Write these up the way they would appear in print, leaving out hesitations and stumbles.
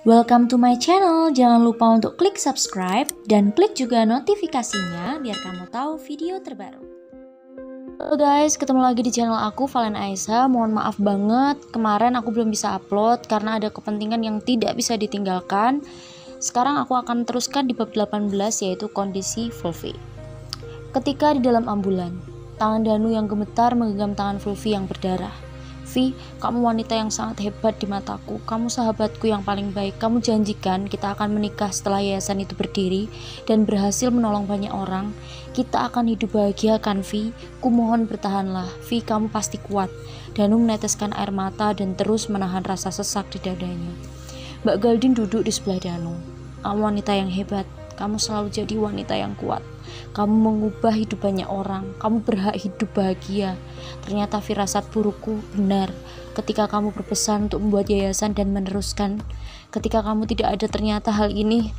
Welcome to my channel. Jangan lupa untuk klik subscribe dan klik juga notifikasinya biar kamu tahu video terbaru. Halo guys, ketemu lagi di channel aku, Valen Aisyah. Mohon maaf banget, kemarin aku belum bisa upload karena ada kepentingan yang tidak bisa ditinggalkan. Sekarang aku akan teruskan di bab 18, yaitu kondisi Fulfi. Ketika di dalam ambulan, tangan Danu yang gemetar menggenggam tangan Fulfi yang berdarah. Vi, kamu wanita yang sangat hebat di mataku. Kamu sahabatku yang paling baik. Kamu janjikan kita akan menikah setelah yayasan itu berdiri dan berhasil menolong banyak orang. Kita akan hidup bahagia kan, Vi? Kumohon bertahanlah. Vi, kamu pasti kuat. Danu meneteskan air mata dan terus menahan rasa sesak di dadanya. Mbak Galdin duduk di sebelah Danu. Kamu wanita yang hebat. Kamu selalu jadi wanita yang kuat. Kamu mengubah hidup banyak orang. Kamu berhak hidup bahagia. Ternyata firasat burukku benar ketika kamu berpesan untuk membuat yayasan dan meneruskan. Ketika kamu tidak ada, ternyata hal ini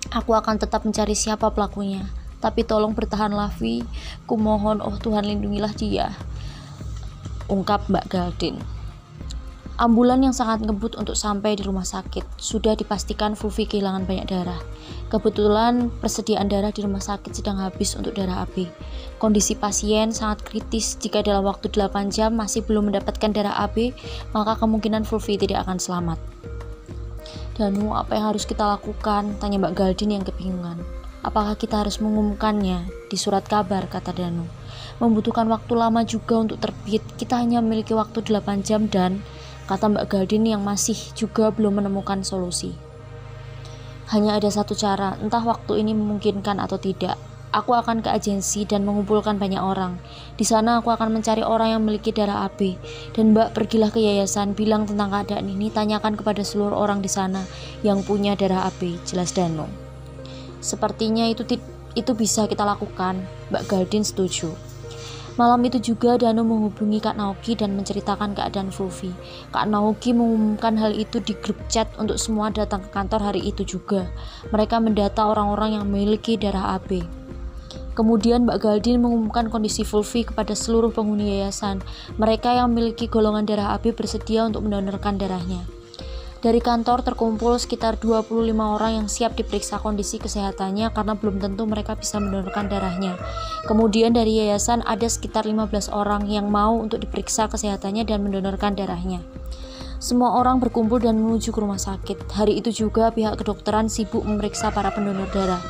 aku akan tetap mencari siapa pelakunya. Tapi tolong bertahanlah, Vi. Kumohon, oh Tuhan, lindungilah dia, ungkap Mbak Galdin. Ambulan yang sangat ngebut untuk sampai di rumah sakit. Sudah dipastikan Fulfi kehilangan banyak darah. Kebetulan persediaan darah di rumah sakit sedang habis untuk darah AB. Kondisi pasien sangat kritis. Jika dalam waktu 8 jam masih belum mendapatkan darah AB, maka kemungkinan Fulfi tidak akan selamat. Danu, apa yang harus kita lakukan? Tanya Mbak Galdin yang kebingungan. Apakah kita harus mengumumkannya di surat kabar, kata Danu. Membutuhkan waktu lama juga untuk terbit. Kita hanya memiliki waktu 8 jam dan, kata Mbak Galdin yang masih juga belum menemukan solusi. Hanya ada satu cara, entah waktu ini memungkinkan atau tidak. Aku akan ke agensi dan mengumpulkan banyak orang. Di sana aku akan mencari orang yang memiliki darah AB. Dan Mbak, pergilah ke yayasan, bilang tentang keadaan ini, tanyakan kepada seluruh orang di sana yang punya darah AB, jelas Danu. Sepertinya itu bisa kita lakukan. Mbak Galdin setuju. Malam itu juga Danu menghubungi Kak Naoki dan menceritakan keadaan Fulfi. Kak Naoki mengumumkan hal itu di grup chat untuk semua datang ke kantor hari itu juga. Mereka mendata orang-orang yang memiliki darah AB. Kemudian Mbak Galdin mengumumkan kondisi Fulfi kepada seluruh penghuni yayasan. Mereka yang memiliki golongan darah AB bersedia untuk mendonorkan darahnya. Dari kantor terkumpul sekitar 25 orang yang siap diperiksa kondisi kesehatannya karena belum tentu mereka bisa mendonorkan darahnya. Kemudian dari yayasan ada sekitar 15 orang yang mau untuk diperiksa kesehatannya dan mendonorkan darahnya. Semua orang berkumpul dan menuju ke rumah sakit. Hari itu juga pihak kedokteran sibuk memeriksa para pendonor darah.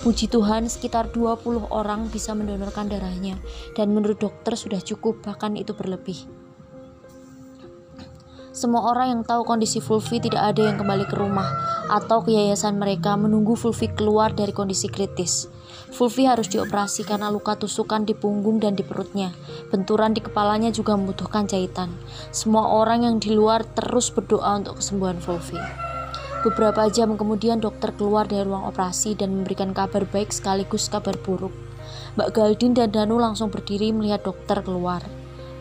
Puji Tuhan sekitar 20 orang bisa mendonorkan darahnya dan menurut dokter sudah cukup, bahkan itu berlebih. Semua orang yang tahu kondisi Fulfi tidak ada yang kembali ke rumah atau ke yayasan mereka menunggu Fulfi keluar dari kondisi kritis. Fulfi harus dioperasi karena luka tusukan di punggung dan di perutnya. Benturan di kepalanya juga membutuhkan jahitan. Semua orang yang di luar terus berdoa untuk kesembuhan Fulfi. Beberapa jam kemudian dokter keluar dari ruang operasi dan memberikan kabar baik sekaligus kabar buruk. Mbak Galdin dan Danu langsung berdiri melihat dokter keluar.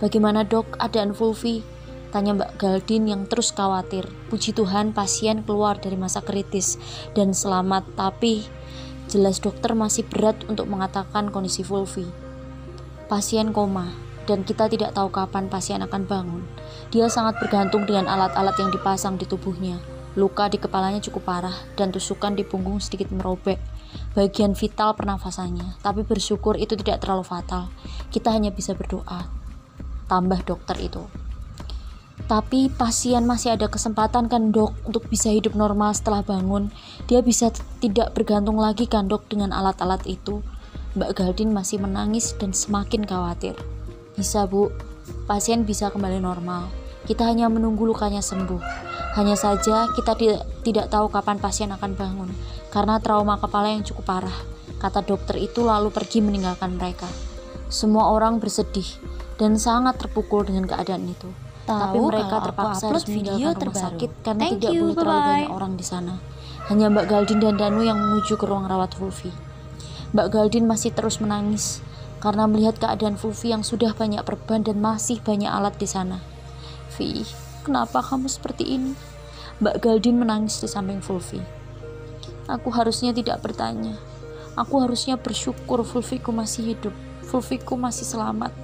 Bagaimana dok, keadaan Fulfi? Tanya Mbak Galdin yang terus khawatir. Puji Tuhan pasien keluar dari masa kritis dan selamat, tapi jelas dokter masih berat untuk mengatakan kondisi Fulfi. Pasien koma dan kita tidak tahu kapan pasien akan bangun. Dia sangat bergantung dengan alat-alat yang dipasang di tubuhnya. Luka di kepalanya cukup parah dan tusukan di punggung sedikit merobek bagian vital pernafasannya, tapi bersyukur itu tidak terlalu fatal. Kita hanya bisa berdoa, tambah dokter itu. Tapi pasien masih ada kesempatan kan dok untuk bisa hidup normal setelah bangun. Dia bisa tidak bergantung lagi kan dok dengan alat-alat itu. Mbak Galdin masih menangis dan semakin khawatir. Bisa bu, pasien bisa kembali normal. Kita hanya menunggu lukanya sembuh. Hanya saja kita tidak tahu kapan pasien akan bangun karena trauma kepala yang cukup parah, kata dokter itu lalu pergi meninggalkan mereka. Semua orang bersedih dan sangat terpukul dengan keadaan itu. Tapi mereka terpaksa harus meninggalkan rumah sakit karena tidak boleh terlalu banyak orang di sana. Hanya Mbak Galdin dan Danu yang menuju ke ruang rawat Fulfi. Mbak Galdin masih terus menangis karena melihat keadaan Fulfi yang sudah banyak perban dan masih banyak alat di sana. Vi, kenapa kamu seperti ini? Mbak Galdin menangis di samping Fulfi. Aku harusnya tidak bertanya. Aku harusnya bersyukur Fulfiku masih hidup. Fulfiku masih selamat.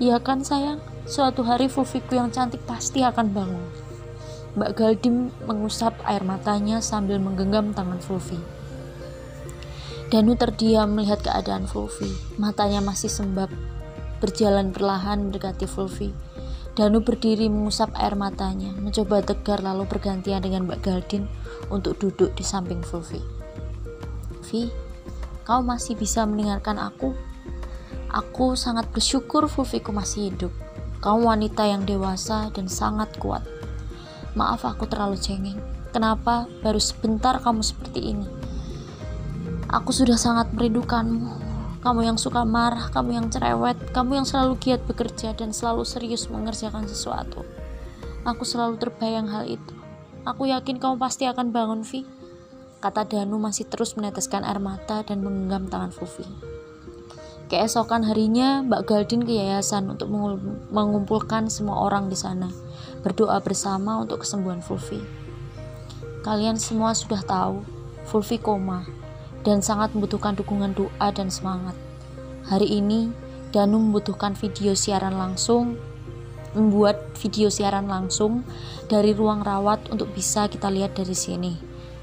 Iya kan sayang? Suatu hari Fulfiku yang cantik pasti akan bangun. Mbak Galdin mengusap air matanya sambil menggenggam tangan Fulfi. Danu terdiam melihat keadaan Fulfi. Matanya masih sembab, berjalan perlahan mendekati Fulfi. Danu berdiri mengusap air matanya, mencoba tegar lalu bergantian dengan Mbak Galdin untuk duduk di samping Fulfi. "Vi, kau masih bisa mendengarkan aku? Aku sangat bersyukur Fulfiku masih hidup. Kau wanita yang dewasa dan sangat kuat. Maaf aku terlalu cengeng. Kenapa baru sebentar kamu seperti ini? Aku sudah sangat merindukanmu. Kamu yang suka marah, kamu yang cerewet, kamu yang selalu giat bekerja dan selalu serius mengerjakan sesuatu. Aku selalu terbayang hal itu. Aku yakin kamu pasti akan bangun, Vi," kata Danu masih terus meneteskan air mata dan menggenggam tangan Fulfi. Keesokan harinya, Mbak Galdin ke yayasan untuk mengumpulkan semua orang di sana, berdoa bersama untuk kesembuhan Fulfi. Kalian semua sudah tahu, Fulfi koma dan sangat membutuhkan dukungan doa dan semangat. Hari ini, Danu membutuhkan membuat video siaran langsung dari ruang rawat untuk bisa kita lihat dari sini,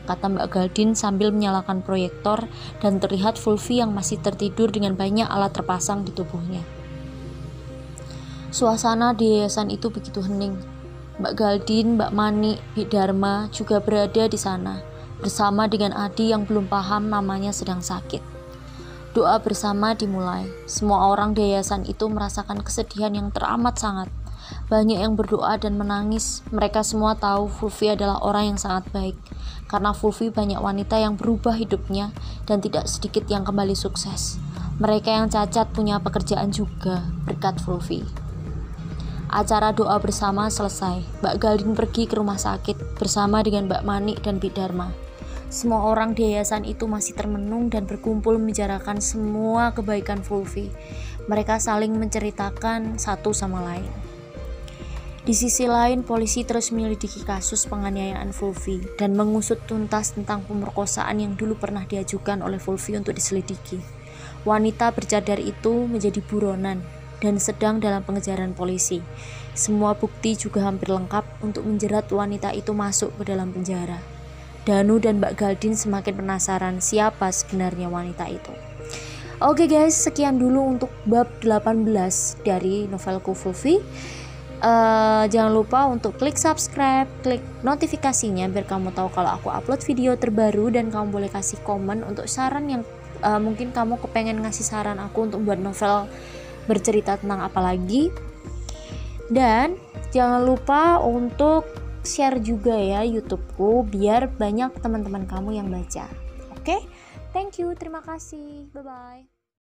kata Mbak Galdin sambil menyalakan proyektor dan terlihat Fulfi yang masih tertidur dengan banyak alat terpasang di tubuhnya. Suasana di yayasan itu begitu hening. Mbak Galdin, Mbak Mani, Bik Dharma juga berada di sana, bersama dengan Adi yang belum paham namanya sedang sakit. Doa bersama dimulai. Semua orang di yayasan itu merasakan kesedihan yang teramat sangat. Banyak yang berdoa dan menangis. Mereka semua tahu Fulfi adalah orang yang sangat baik. Karena Fulfi banyak wanita yang berubah hidupnya dan tidak sedikit yang kembali sukses. Mereka yang cacat punya pekerjaan juga berkat Fulfi. Acara doa bersama selesai. Mbak Galdin pergi ke rumah sakit bersama dengan Mbak Manik dan Bik Dharma. Semua orang di yayasan itu masih termenung dan berkumpul membicarakan semua kebaikan Fulfi. Mereka saling menceritakan satu sama lain. Di sisi lain, polisi terus menyelidiki kasus penganiayaan Fulfi dan mengusut tuntas tentang pemerkosaan yang dulu pernah diajukan oleh Fulfi untuk diselidiki. Wanita bercadar itu menjadi buronan dan sedang dalam pengejaran polisi. Semua bukti juga hampir lengkap untuk menjerat wanita itu masuk ke dalam penjara. Danu dan Mbak Galdin semakin penasaran siapa sebenarnya wanita itu. Oke guys, sekian dulu untuk bab 18 dari novelku Fulfi. Jangan lupa untuk klik subscribe, klik notifikasinya biar kamu tahu kalau aku upload video terbaru, dan kamu boleh kasih komen untuk saran yang mungkin kamu kepengen ngasih saran aku untuk buat novel bercerita tentang apa lagi. Dan jangan lupa untuk share juga ya YouTubeku biar banyak teman-teman kamu yang baca. Oke, thank you, terima kasih, bye bye.